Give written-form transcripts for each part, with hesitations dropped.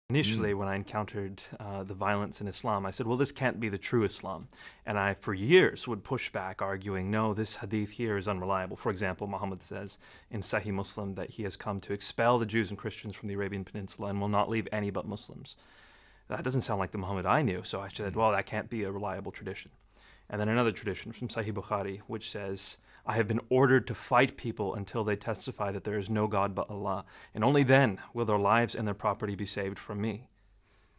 Initially, when I encountered the violence in Islam, I said, well, this can't be the true Islam. And I, for years, would push back, arguing, no, this hadith here is unreliable. For example, Muhammad says in Sahih Muslim that he has come to expel the Jews and Christians from the Arabian Peninsula and will not leave any but Muslims. That doesn't sound like the Muhammad I knew, so I said, well, that can't be a reliable tradition. And then another tradition from Sahih Bukhari, which says, I have been ordered to fight people until they testify that there is no God but Allah, and only then will their lives and their property be saved from me.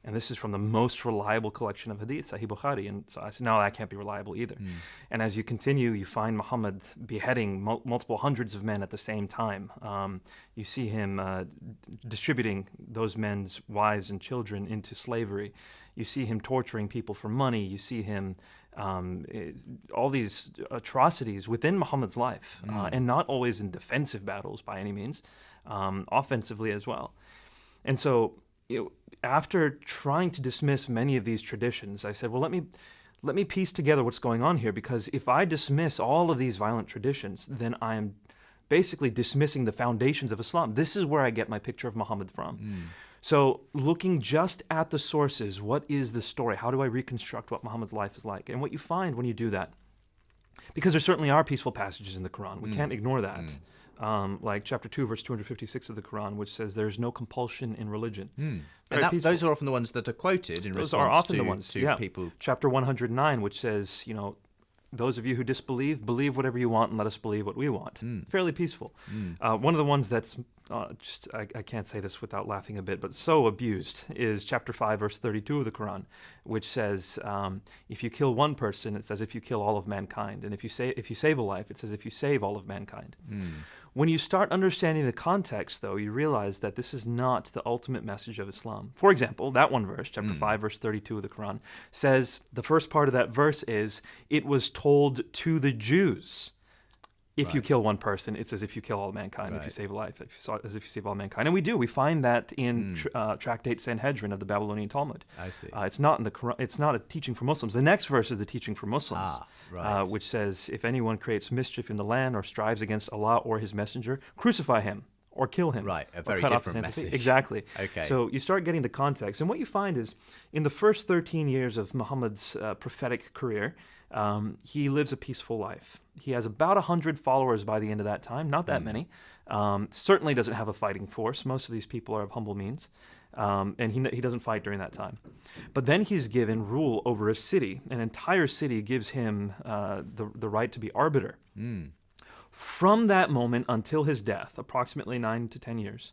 And this is from the most reliable collection of hadith, Sahih Bukhari. And so I said, no, that can't be reliable either. And as you continue, you find Muhammad beheading multiple hundreds of men at the same time. You see him distributing those men's wives and children into slavery. You see him torturing people for money. You see him all these atrocities within Muhammad's life, and not always in defensive battles by any means, offensively as well. And so, after trying to dismiss many of these traditions, I said, well, let me piece together what's going on here, because if I dismiss all of these violent traditions, then I am basically dismissing the foundations of Islam. This is where I get my picture of Muhammad from. So looking just at the sources, what is the story? How do I reconstruct what Muhammad's life is like? And what you find when you do that, because there certainly are peaceful passages in the Quran, we can't ignore that. Like chapter 2, verse 256 of the Quran, which says there is no compulsion in religion. And those are often the ones that are quoted in those response are often to, the ones, to people. Chapter 109, which says, those of you who disbelieve, believe whatever you want and let us believe what we want. Fairly peaceful. One of the ones that's I can't say this without laughing a bit, but so abused is chapter 5, verse 32 of the Quran, which says, if you kill one person, it says if you kill all of mankind. And if you save a life, it says if you save all of mankind. When you start understanding the context, though, you realize that this is not the ultimate message of Islam. For example, that one verse, chapter 5, verse 32 of the Quran, says, the first part of that verse is, it was told to the Jews, if you kill one person, it's as if you kill all mankind. If you save a life, as if you save all mankind. And we do. We find that in Tractate Sanhedrin of the Babylonian Talmud. I see. It's not in the Quran. It's not a teaching for Muslims. The next verse is the teaching for Muslims, which says, if anyone creates mischief in the land or strives against Allah or His messenger, crucify him or kill him. Right, a very cut off different his hands. message. Exactly. Okay. So you start getting the context. And what you find is, in the first 13 years of Muhammad's prophetic career, he lives a peaceful life. He has about 100 followers by the end of that time, not that many. Certainly doesn't have a fighting force. Most of these people are of humble means. And he doesn't fight during that time. But then he's given rule over a city. An entire city gives him the right to be arbiter. From that moment until his death, approximately 9 to 10 years,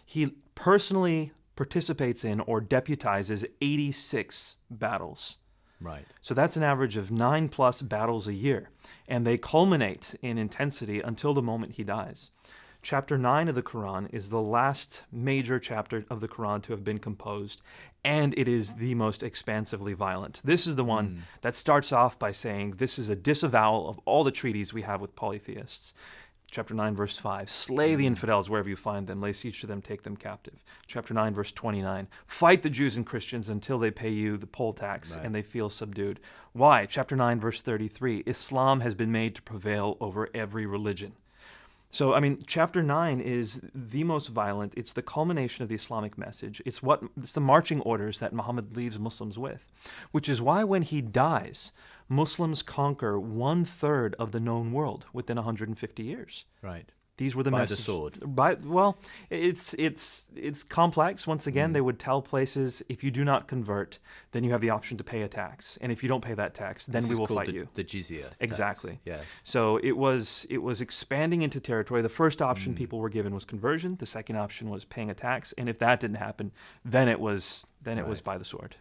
he personally participates in or deputizes 86 battles. Right. So that's an average of 9+ battles a year, and they culminate in intensity until the moment he dies. Chapter 9 of the Quran is the last major chapter of the Quran to have been composed, and it is the most expansively violent. This is the one that starts off by saying this is a disavowal of all the treaties we have with polytheists. Chapter 9, verse 5, slay the infidels wherever you find them, lay siege to them, take them captive. Chapter 9, verse 29, fight the Jews and Christians until they pay you the poll tax and they feel subdued. Why? Chapter 9, verse 33, Islam has been made to prevail over every religion. So, chapter 9 is the most violent. It's the culmination of the Islamic message. It's the marching orders that Muhammad leaves Muslims with, which is why when he dies, Muslims conquer 1/3 of the known world within 150 years. Right. These were the messages. By the sword. It's complex. Once again, they would tell places, if you do not convert, then you have the option to pay a tax, and if you don't pay that tax, then we will fight you. The jizya. Exactly. Yeah. So it was expanding into territory. The first option people were given was conversion. The second option was paying a tax, and if that didn't happen, then it was by the sword.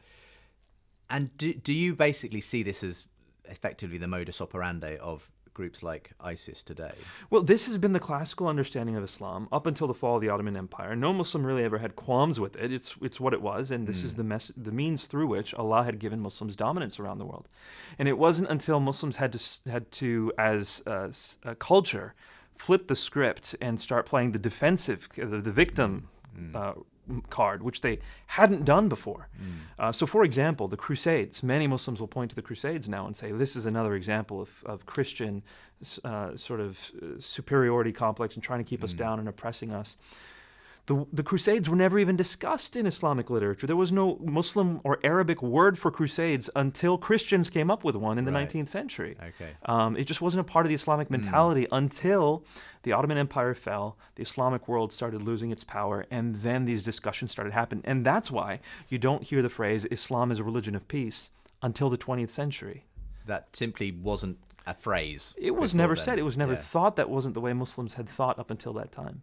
And do you basically see this as effectively the modus operandi of groups like ISIS today? Well, this has been the classical understanding of Islam up until the fall of the Ottoman Empire. No Muslim really ever had qualms with it. It's what it was, and this is the means through which Allah had given Muslims dominance around the world. And it wasn't until Muslims had to as a culture, flip the script and start playing the defensive, the victim card, which they hadn't done before. So, for example, the Crusades. Many Muslims will point to the Crusades now and say, this is another example of Christian sort of superiority complex and trying to keep us down and oppressing us. The Crusades were never even discussed in Islamic literature. There was no Muslim or Arabic word for Crusades until Christians came up with one in the Right. 19th century. Okay. It just wasn't a part of the Islamic mentality until the Ottoman Empire fell, the Islamic world started losing its power, and then these discussions started happening. And that's why you don't hear the phrase, Islam is a religion of peace, until the 20th century. That simply wasn't a phrase. It was before never then. said. It was never Yeah. thought. That wasn't the way Muslims had thought up until that time.